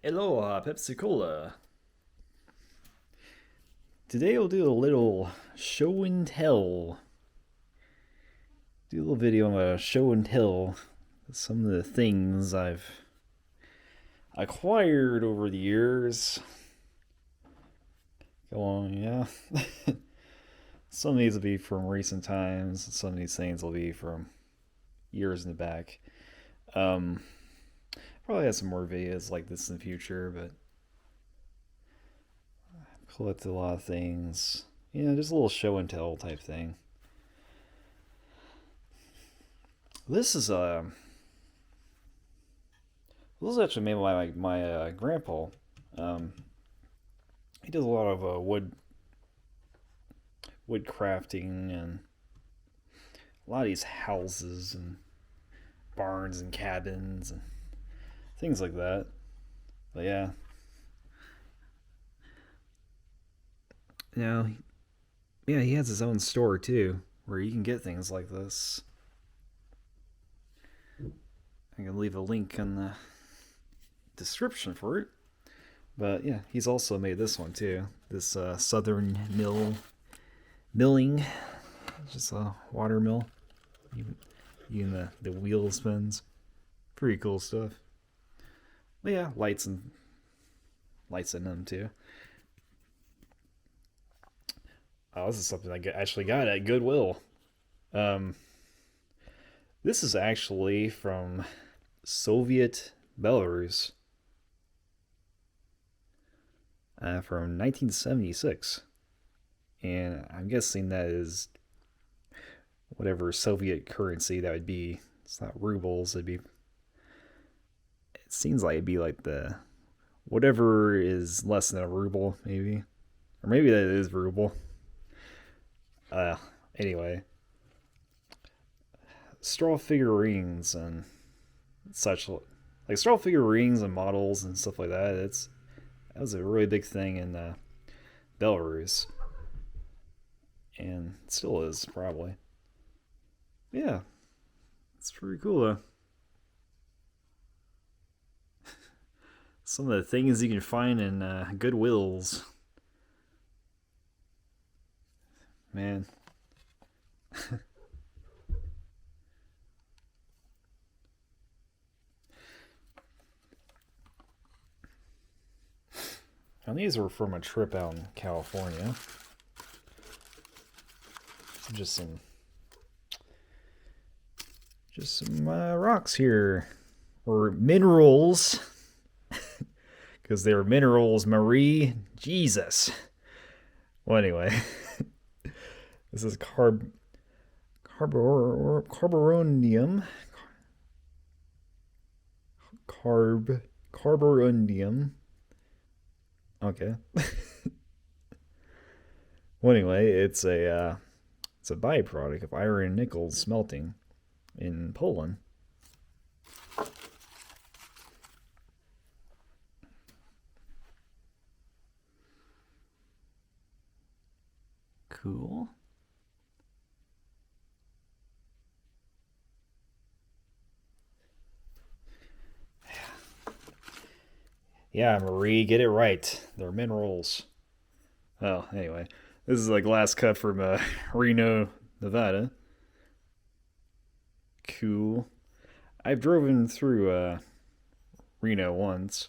Aloha, Pepsi Cola. Today we'll do a little show and tell. Do a little video on a show and tell. Some of the things I've acquired over the years. Go on, yeah. Some of these will be from recent times. Some of these things will be from years in the back. Um, Probably have some more videos like this in the future, but I've collected a lot of things. Just a little show and tell type thing. This is this is actually made by my grandpa. Um, he does a lot of wood crafting and a lot of these houses and barns and cabins and things like that. But yeah, you know, yeah, he has his own store too, where you can get things like this. I can leave a link in the description for it. But yeah, he's also made this one too. This Southern milling, just a water mill. Even the wheel spins. Pretty cool stuff. But yeah, lights in them too. Oh, this is something actually got at Goodwill. Um, this is actually from Soviet Belarus, from 1976, and I'm guessing that is whatever Soviet currency that would be. It's not rubles. It seems like it'd be like the whatever is less than a ruble, maybe, or maybe that is ruble. Uh, Anyway, straw figurines and such, like straw figurines and models and stuff like that. That was a really big thing in Belarus, and still is probably. Yeah, it's pretty cool though. Some of the things you can find in Goodwills, man. And these were from a trip out in California. So just some rocks here, or minerals, because they're minerals, Marie. Jesus. Well, anyway, this is carboronium, carborundum. Okay. Well, anyway, it's a byproduct of iron and nickel smelting in Poland. Cool. Yeah, Marie, get it right. They're minerals. Well, anyway, this is like last cut from Reno, Nevada. Cool. I've driven through Reno once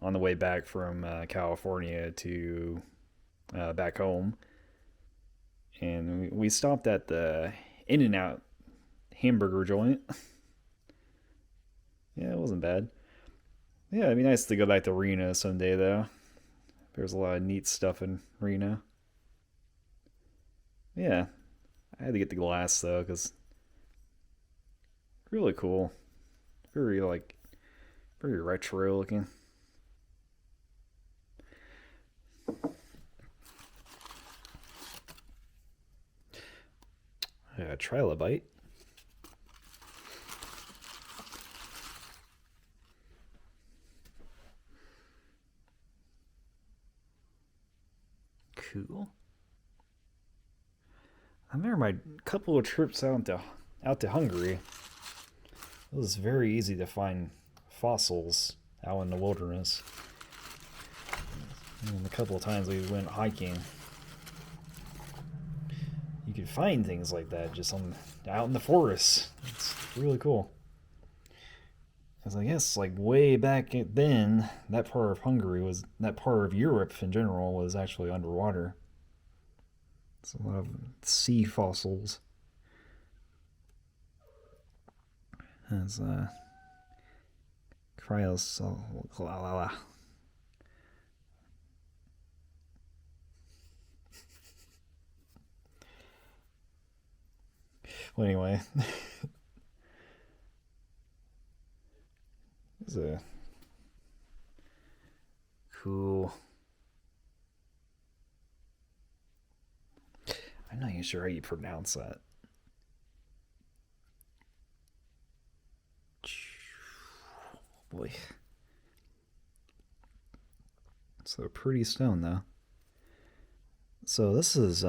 on the way back from California to back home, and we stopped at the In and Out hamburger joint. Yeah, it wasn't bad. Yeah, it'd be nice to go back to Reno someday, though. There's a lot of neat stuff in Reno. Yeah, I had to get the glass though, cause really cool. Very very retro looking. Trilobite. Cool. I remember my couple of trips out to Hungary. It was very easy to find fossils out in the wilderness. And a couple of times we went hiking, you could find things like that just out in the forest. It's really cool. Because I guess like way back then, that part of that part of Europe in general was actually underwater. It's a lot of sea fossils. As cryos. Well, anyway, it's a cool. I'm not even sure how you pronounce that. Boy. It's a pretty stone, though. So this is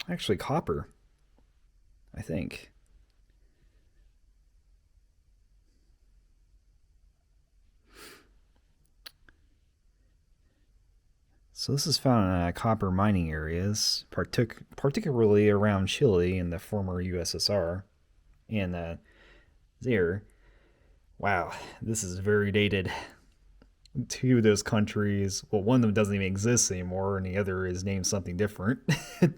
actually copper, I think. So this is found in copper mining areas, particularly around Chile in the former USSR, and there. Wow, this is very dated. Two of those countries, well, one of them doesn't even exist anymore, and the other is named something different. Yeah.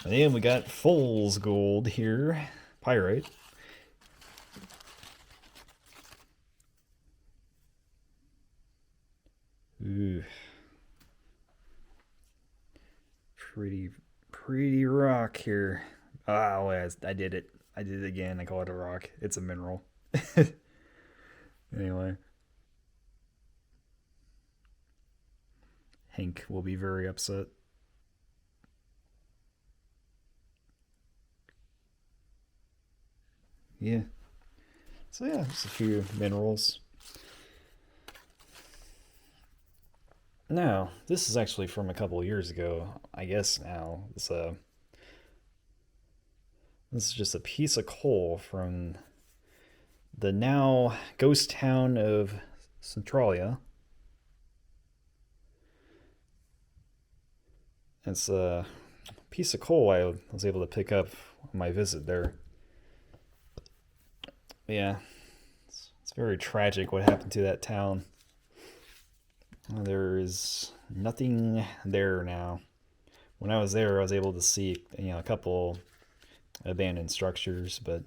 And then we got fool's gold here, pyrite. Ooh. Pretty rock here. Oh, I did it. I did it again. I call it a rock. It's a mineral. Anyway, Hank will be very upset. Yeah. So yeah, just a few minerals. No, this is actually from a couple of years ago. I guess now this is just a piece of coal from the now ghost town of Centralia. It's a piece of coal I was able to pick up on my visit there. Yeah, it's very tragic what happened to that town. There is nothing there now. When I was there, I was able to see a couple abandoned structures, but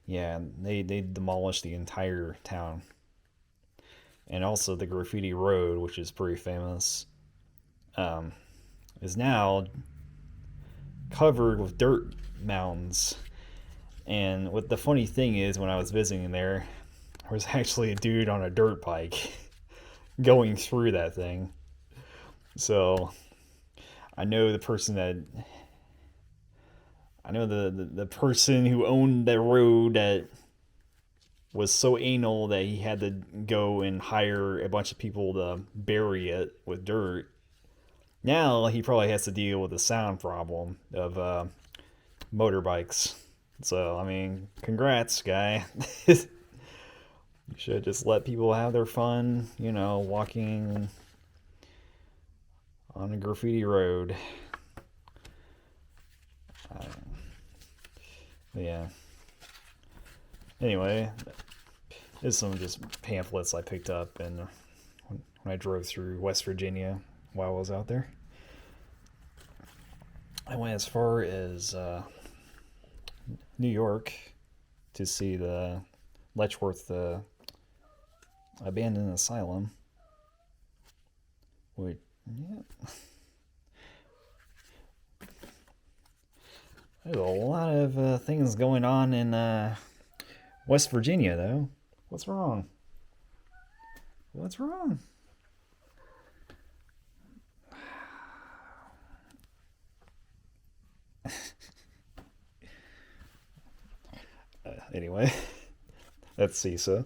yeah, they demolished the entire town, and also the graffiti road, which is pretty famous, um, is now covered with dirt mounds. And what the funny thing is, when I was visiting there was actually a dude on a dirt bike going through that thing. So I know the person that I know the person who owned the road that was so anal that he had to go and hire a bunch of people to bury it with dirt. Now he probably has to deal with the sound problem of motorbikes. So I mean, congrats, guy. You should just let people have their fun, walking on a graffiti road. Uh, yeah. Anyway, there's some just pamphlets I picked up and when I drove through West Virginia while I was out there. I went as far as New York to see the Letchworth abandoned asylum. Wait, yeah. There's a lot of things going on in West Virginia, though. What's wrong? What's wrong? Anyway, that's CISA.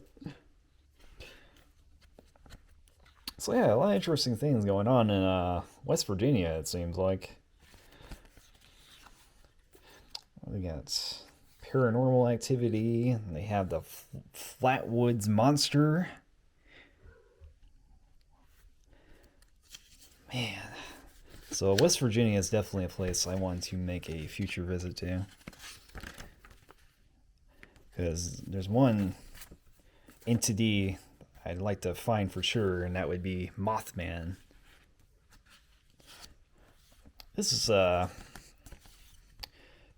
So yeah, a lot of interesting things going on in West Virginia. It seems like we got got paranormal activity. They have the Flatwoods Monster. Man. So West Virginia is definitely a place I want to make a future visit to. Because there's one entity I'd like to find for sure, and that would be Mothman. This is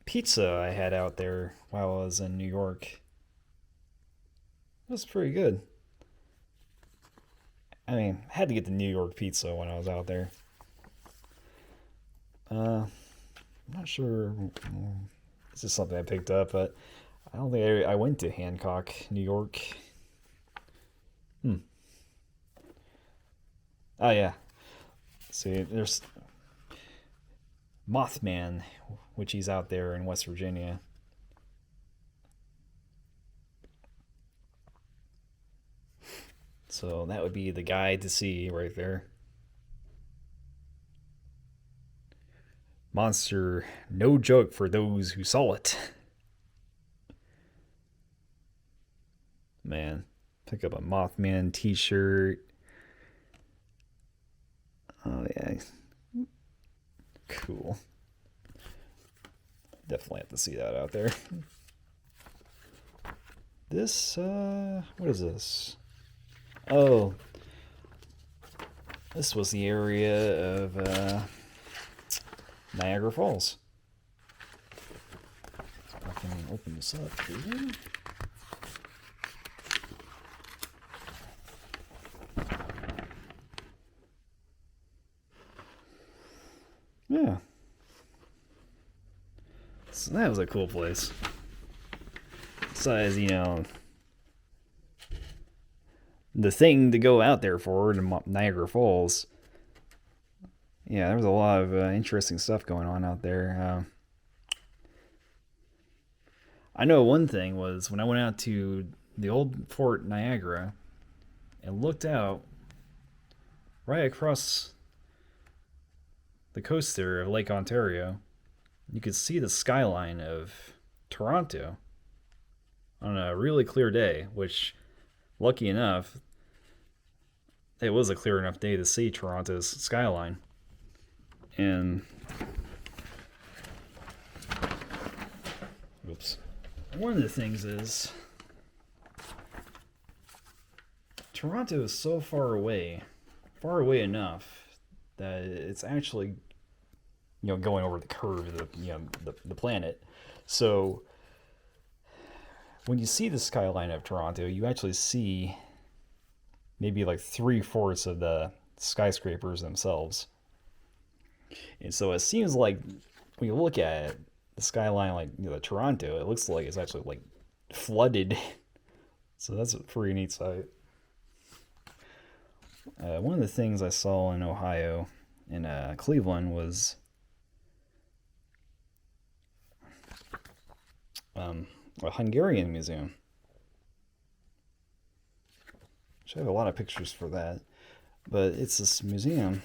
pizza I had out there while I was in New York. It was pretty good. I mean, I had to get the New York pizza when I was out there. I'm not sure. This is something I picked up, but I don't think I went to Hancock, New York. Oh, yeah. See, there's Mothman, which he's out there in West Virginia. So that would be the guy to see right there. Monster, no joke for those who saw it. Man, pick up a Mothman t-shirt. Oh, yeah. Cool. Definitely have to see that out there. This, what is this? Oh, this was the area of Niagara Falls. So I can open this up here. Yeah. So that was a cool place. Besides, the thing to go out there for in Niagara Falls. Yeah, there was a lot of interesting stuff going on out there. I know one thing was when I went out to the old Fort Niagara and looked out right across the coast there of Lake Ontario, you could see the skyline of Toronto on a really clear day, which, lucky enough, it was a clear enough day to see Toronto's skyline. And oops. One of the things is Toronto is so far away enough that it's actually going over the curve of the planet. So when you see the skyline of Toronto, you actually see maybe like 3/4 of the skyscrapers themselves. And so it seems like when you look at it, the skyline, like Toronto, it looks like it's actually like flooded. So that's a pretty neat sight. One of the things I saw in Ohio, in Cleveland, was a Hungarian museum. I have a lot of pictures for that, but it's this museum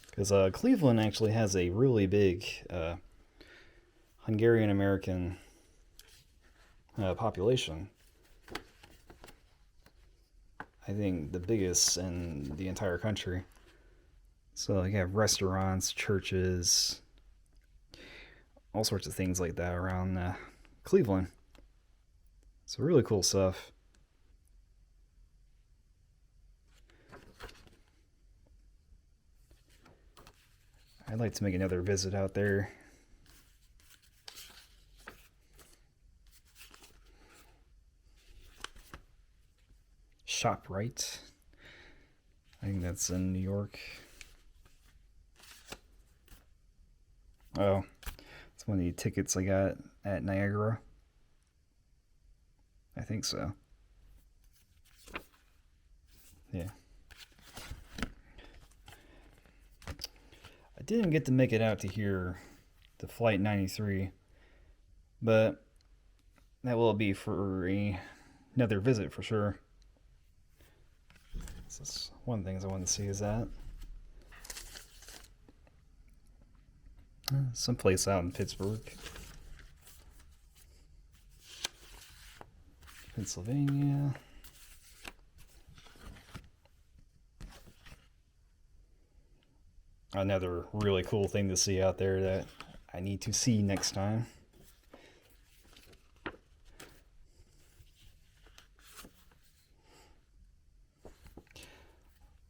because Cleveland actually has a really big Hungarian American population. I think the biggest in the entire country. So you have restaurants, churches, all sorts of things like that around Cleveland. So really cool stuff. I'd like to make another visit out there. ShopRite. I think that's in New York. Oh, it's one of the tickets I got at Niagara. I think so. Yeah. I didn't get to make it out to here, to Flight 93, but that will be for another visit for sure. That's one of the things I want to see is that. Someplace out in Pittsburgh. Pennsylvania. Another really cool thing to see out there that I need to see next time.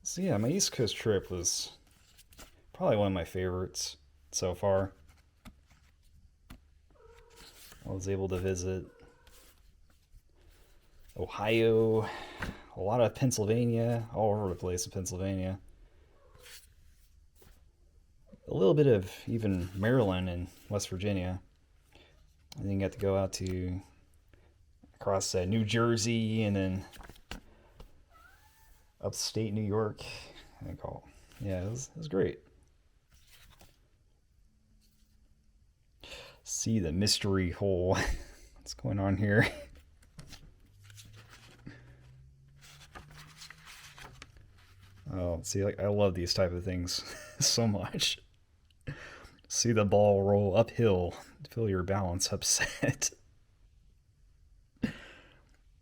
So yeah, my East Coast trip was probably one of my favorites so far. I was able to visit Ohio, a lot of Pennsylvania, all over the place in Pennsylvania. A little bit of even Maryland and West Virginia. And then got to go out to across New Jersey and then upstate New York. I think all. Yeah, it was great. See the mystery hole. What's going on here? Oh, see, like I love these type of things so much. See the ball roll uphill, feel your balance upset.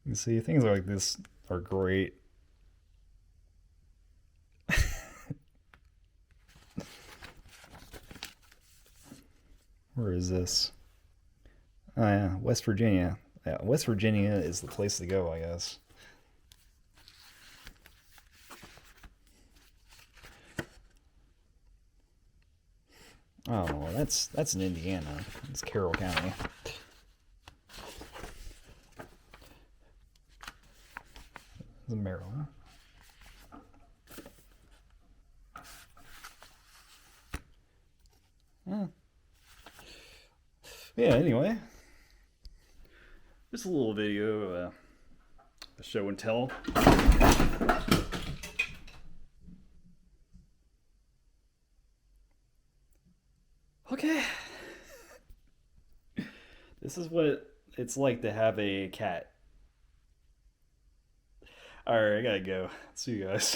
You see, things like this are great. Where is this? Oh yeah, West Virginia. Yeah, West Virginia is the place to go, I guess. Oh, that's in Indiana. It's Carroll County. It's in Maryland. Yeah. Yeah. Anyway, just a little video, a show and tell. Okay. This is what it's like to have a cat. Alright, I gotta go. See you guys.